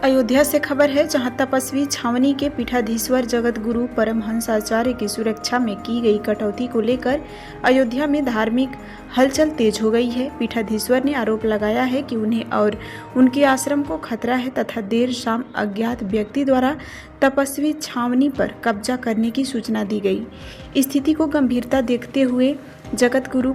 अयोध्या से खबर है, जहां तपस्वी छावनी के पीठाधीश्वर जगत गुरु परमहंस आचार्य की सुरक्षा में की गई कटौती को लेकर अयोध्या में धार्मिक हलचल तेज हो गई है। पीठाधीश्वर ने आरोप लगाया है कि उन्हें और उनके आश्रम को खतरा है तथा देर शाम अज्ञात व्यक्ति द्वारा तपस्वी छावनी पर कब्जा करने की सूचना दी गई। स्थिति को गंभीरता देखते हुए जगत गुरु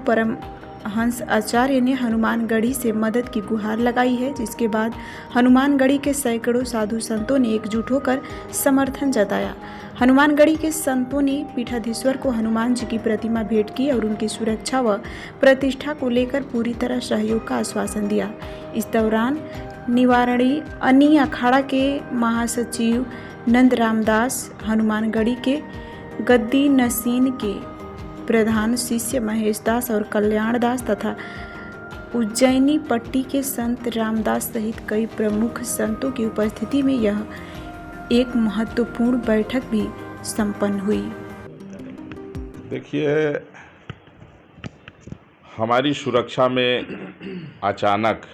हंस आचार्य ने हनुमानगढ़ी से मदद की गुहार लगाई है, जिसके बाद हनुमानगढ़ी के सैकड़ों साधु संतों ने एकजुट होकर समर्थन जताया। हनुमानगढ़ी के संतों ने पीठाधीश्वर को हनुमान जी की प्रतिमा भेंट की और उनकी सुरक्षा व प्रतिष्ठा को लेकर पूरी तरह सहयोग का आश्वासन दिया। इस दौरान निवारणी अनी अखाड़ा के महासचिव नंद रामदास, हनुमानगढ़ी के गद्दी नसीन के प्रधान शिष्य महेश दास और कल्याण दास तथा उज्जैनी पट्टी के संत रामदास सहित कई प्रमुख संतों की उपस्थिति में यह एक महत्वपूर्ण बैठक भी संपन्न हुई। देखिए, हमारी सुरक्षा में अचानक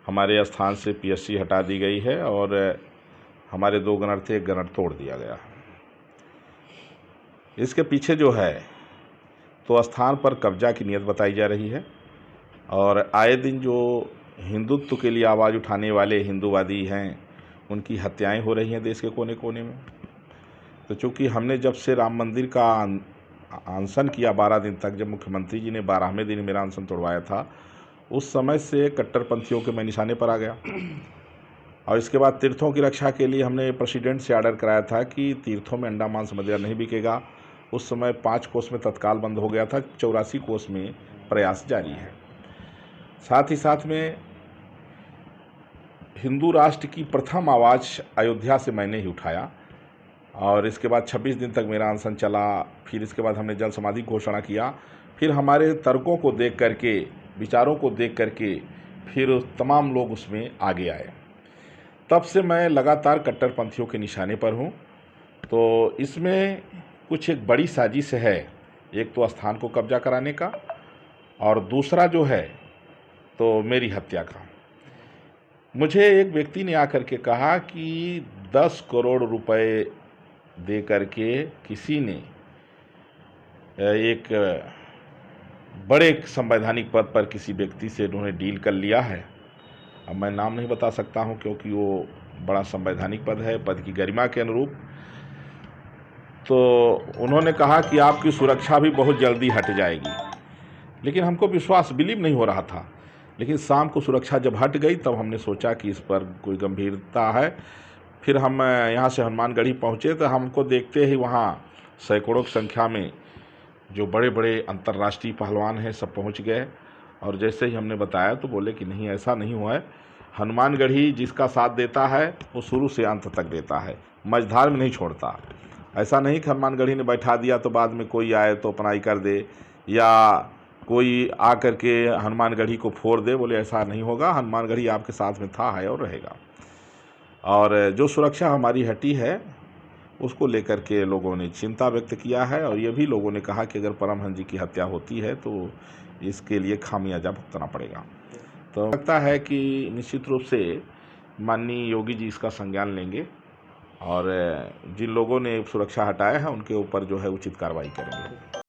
हमारे स्थान से पीएससी हटा दी गई है और हमारे 2 गनर थे, 1 गनर तोड़ दिया गया। इसके पीछे जो है तो स्थान पर कब्जा की नीयत बताई जा रही है और आए दिन जो हिंदुत्व के लिए आवाज़ उठाने वाले हिंदूवादी हैं उनकी हत्याएं हो रही हैं देश के कोने कोने में। तो चूँकि हमने जब से राम मंदिर का अनशन किया 12 दिन तक, जब मुख्यमंत्री जी ने 12वें दिन मेरा अनशन तोड़वाया था, उस समय से कट्टरपंथियों के मैं निशाने पर आ गया। और इसके बाद तीर्थों की रक्षा के लिए हमने प्रेसिडेंट से ऑर्डर कराया था कि तीर्थों में अंडा मांस मदिरा नहीं बिकेगा। उस समय 5 कोस में तत्काल बंद हो गया था, 84 कोस में प्रयास जारी है। साथ ही साथ में हिंदू राष्ट्र की प्रथम आवाज़ अयोध्या से मैंने ही उठाया और इसके बाद 26 दिन तक मेरा अनशन चला। फिर इसके बाद हमने जल समाधि घोषणा किया। फिर हमारे तर्कों को देख करके, विचारों को देख करके फिर तमाम लोग उसमें आगे आए। तब से मैं लगातार कट्टरपंथियों के निशाने पर हूँ। तो इसमें कुछ एक बड़ी साजिश है, एक तो स्थान को कब्जा कराने का और दूसरा जो है तो मेरी हत्या का। मुझे एक व्यक्ति ने आकर के कहा कि 10 करोड़ रुपए दे करके किसी ने एक बड़े संवैधानिक पद पर किसी व्यक्ति से उन्होंने डील कर लिया है। अब मैं नाम नहीं बता सकता हूं क्योंकि वो बड़ा संवैधानिक पद है, पद की गरिमा के अनुरूप। तो उन्होंने कहा कि आपकी सुरक्षा भी बहुत जल्दी हट जाएगी, लेकिन हमको विश्वास बिलीव नहीं हो रहा था। लेकिन शाम को सुरक्षा जब हट गई तब हमने सोचा कि इस पर कोई गंभीरता है। फिर हम यहाँ से हनुमानगढ़ी पहुँचे तो हमको देखते ही वहाँ सैकड़ों की संख्या में जो बड़े बड़े अंतर्राष्ट्रीय पहलवान हैं सब पहुँच गए। और जैसे ही हमने बताया तो बोले कि नहीं, ऐसा नहीं हुआ है। हनुमानगढ़ी जिसका साथ देता है वो शुरू से अंत तक देता है, मझधार में नहीं छोड़ता। ऐसा नहीं कि हनुमानगढ़ी ने बैठा दिया तो बाद में कोई आए तो अपनाई कर दे या कोई आ कर के हनुमानगढ़ी को फोड़ दे। बोले ऐसा नहीं होगा, हनुमानगढ़ी आपके साथ में था, है और रहेगा। और जो सुरक्षा हमारी हटी है उसको लेकर के लोगों ने चिंता व्यक्त किया है और ये भी लोगों ने कहा कि अगर परमहंस जी की हत्या होती है तो इसके लिए खामियाजा भुगतना पड़ेगा। तो लगता है कि निश्चित रूप से माननीय योगी जी इसका संज्ञान लेंगे और जिन लोगों ने सुरक्षा हटाया है उनके ऊपर जो है उचित कार्रवाई करेंगे।